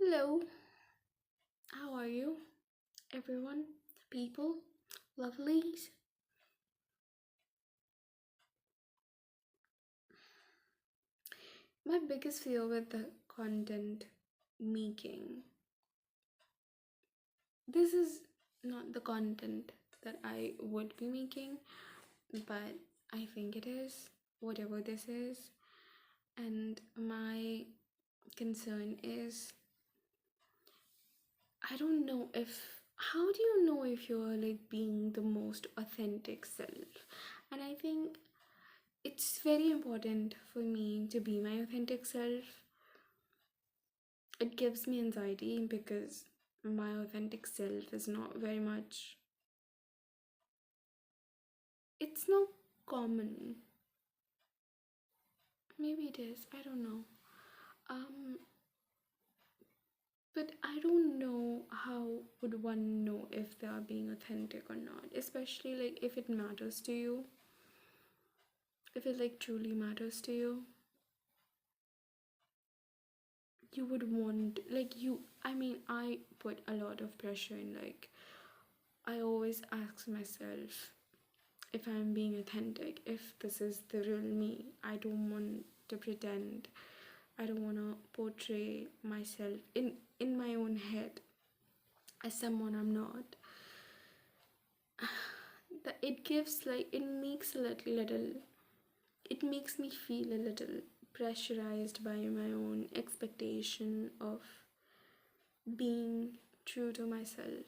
Hello, how are you, everyone, people, lovelies? My biggest fear with the content making, this is not the content that I would be making, but I think it is, whatever this is. And my concern is, I don't know if, how do you know if you're like being the most authentic self? And I think it's very important for me to be my authentic self. It gives me anxiety because my authentic self is not very much, it's not common. Maybe it is, I don't know. Um, but I don't know how would one know if they are being authentic or not, especially like if it matters to you, if it like truly matters to you. You would want like you I mean I put a lot of pressure in like I always ask myself if I'm being authentic, if this is the real me. I don't want to pretend. I don't want to portray myself in my own head as someone I'm not. That it gives like it makes a little it makes me feel a little pressurized by my own expectation of being true to myself.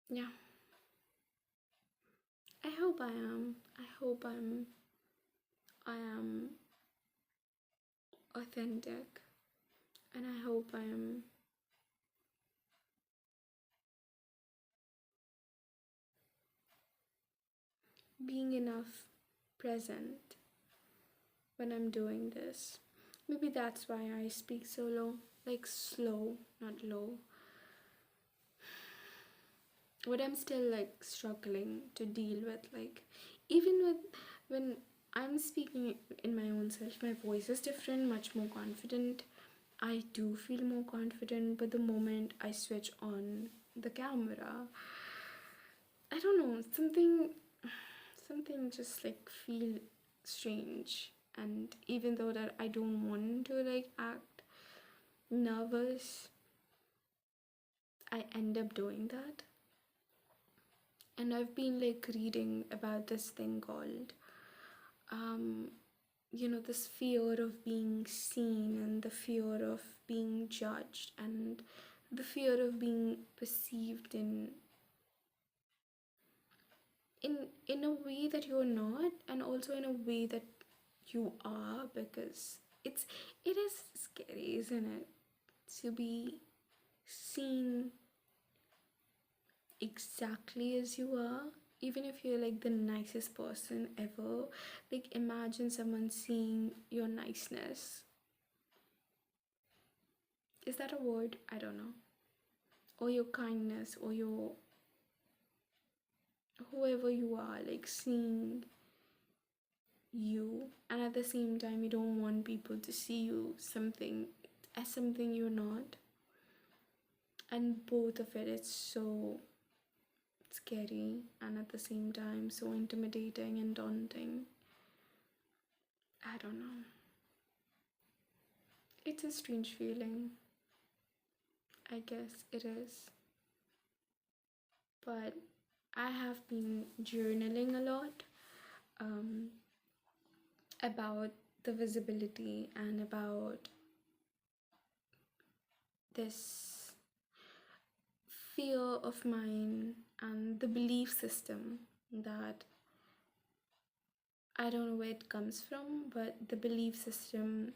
Yeah, I hope I am. I hope I am authentic, and I hope I am being enough present when I'm doing this. Maybe that's why I speak so low, like slow, not low. What I'm still like struggling to deal with, like, even with when I'm speaking in my own self, my voice is different, much more confident. I do feel more confident, but the moment I switch on the camera, I don't know, something just like feel strange. And even though that I don't want to like act nervous, I end up doing that. And I've been like reading about this thing called um this fear of being seen and the fear of being judged and the fear of being perceived in a way that you're not, and also in a way that you are, because it is scary, isn't it, to be seen exactly as you are, even if you're like the nicest person ever. Like imagine someone seeing your niceness. Is that a word? I don't know. Or your kindness, or your whoever you are, like seeing you, and at the same time you don't want people to see you something as something you're not. And both of it is so scary and at the same time so intimidating and daunting. I don't know. It's a strange feeling. I guess it is. But I have been journaling a lot um, about the visibility and about this fear of mine and the belief system that I don't know where it comes from, but the belief system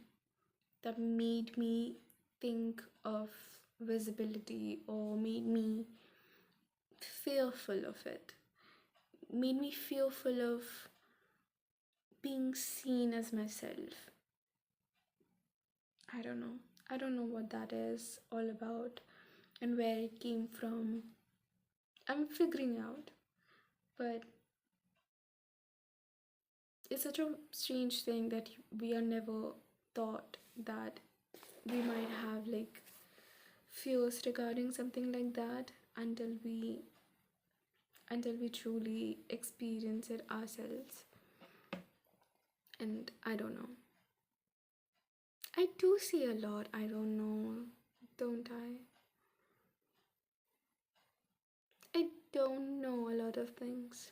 that made me think of visibility or made me fearful of it, made me fearful of being seen as myself. I don't know. I don't know what that is all about and where it came from. I'm figuring out, but it's such a strange thing that we are never taught that we might have like fears regarding something like that until we truly experience it ourselves. And I don't know. I do see a lot, I don't know, don't I? I don't know a lot of things.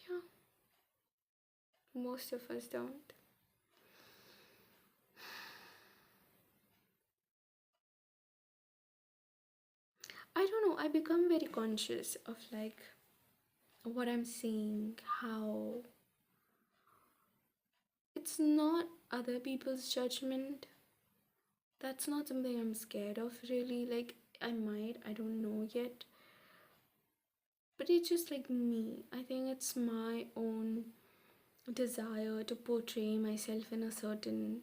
Yeah, most of us don't. I don't know, I become very conscious of like what I'm saying, how it's not other people's judgment. That's not something I'm scared of, really. Like, I don't know yet. But it's just like me. I think it's my own desire to portray myself in a certain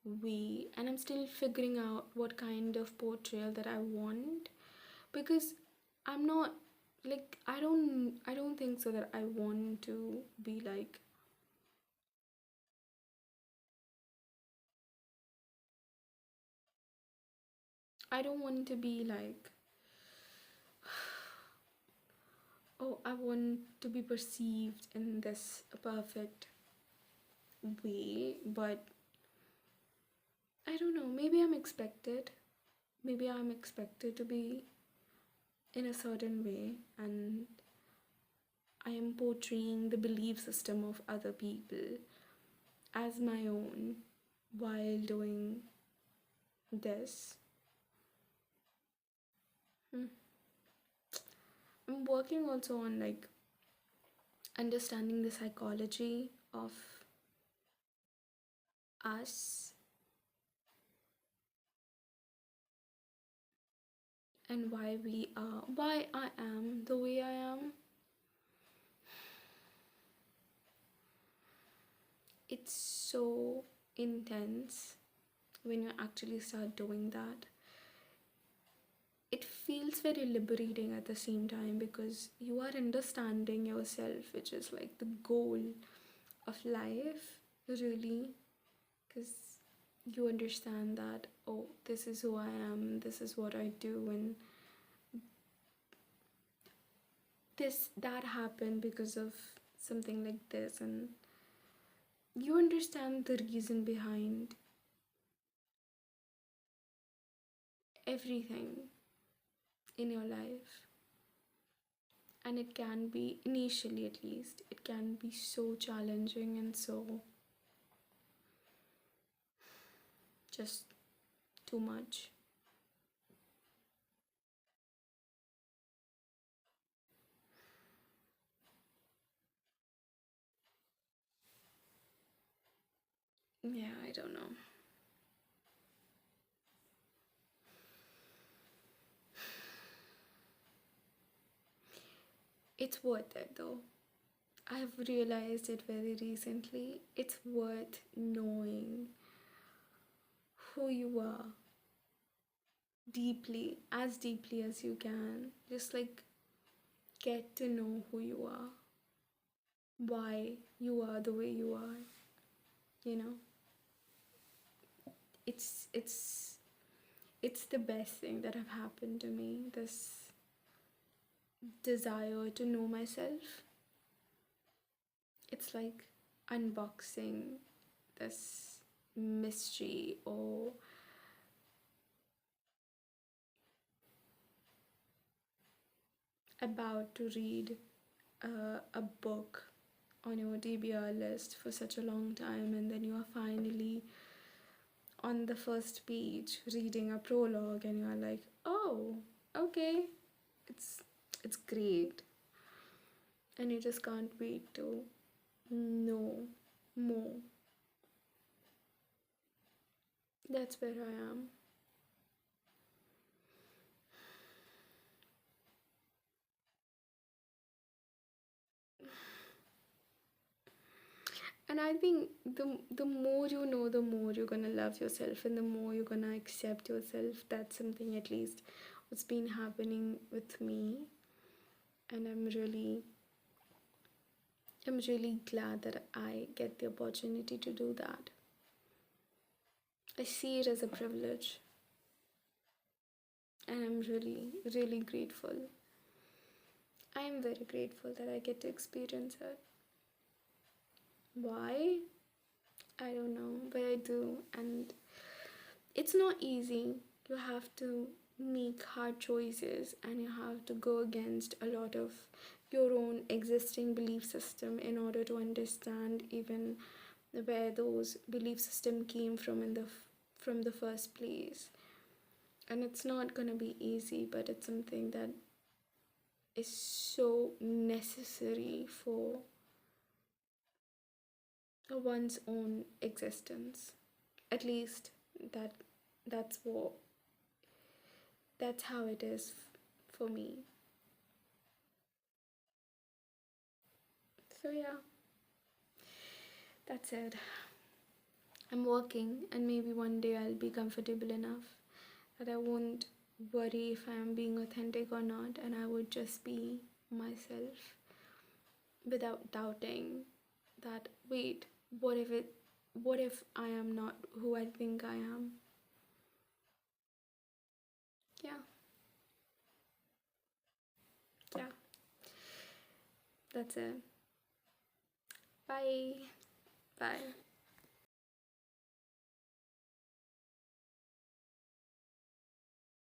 way. And I'm still figuring out what kind of portrayal that I want. Because I'm not like I don't think so that I want to be like I don't want to be like, oh, I want to be perceived in this perfect way, but I don't know, maybe I'm expected to be in a certain way, and I am portraying the belief system of other people as my own while doing this. Hmm. I'm working also on like understanding the psychology of us and why I am the way I am. It's so intense when you actually start doing that. It feels very liberating at the same time because you are understanding yourself, which is like the goal of life, really. Because you understand that, oh, this is who I am, this is what I do, and that happened because of something like this, and you understand the reason behind everything in your life. And it can be, initially at least, it can be so challenging and so just too much. Yeah, I don't know. It's worth it though. I've realized it very recently. It's worth knowing who you are deeply as you can. Just like get to know who you are, why you are the way you are, you know? It's it's it's the best thing that have happened to me. This desire to know myself. It's like unboxing this mystery or about to read a book on your TBR list for such a long time, and then you are finally on the first page reading a prologue, and you are like, oh, okay, it's it's great, and you just can't wait to know more. That's where I am. And I think the more you know, the more you're gonna love yourself, and the more you're gonna accept yourself. That's something, at least, what's been happening with me, and I'm really I'm really glad that I get the opportunity to do that. I see it as a privilege, and I'm really, really grateful. I am very grateful that I get to experience it. Why? I don't know, but I do. And it's not easy. You have to make hard choices and you have to go against a lot of your own existing belief system in order to understand even where those belief system came from from the first place. And it's not going to be easy, but it's something that is so necessary for one's own existence. At least that that's what that's how it is for me. So yeah, that's it. I'm working, and maybe one day I'll be comfortable enough that I won't worry if I'm being authentic or not, and I would just be myself without doubting that, wait, what if I am not who I think I am? Yeah, yeah, that's it. Bye. Bye.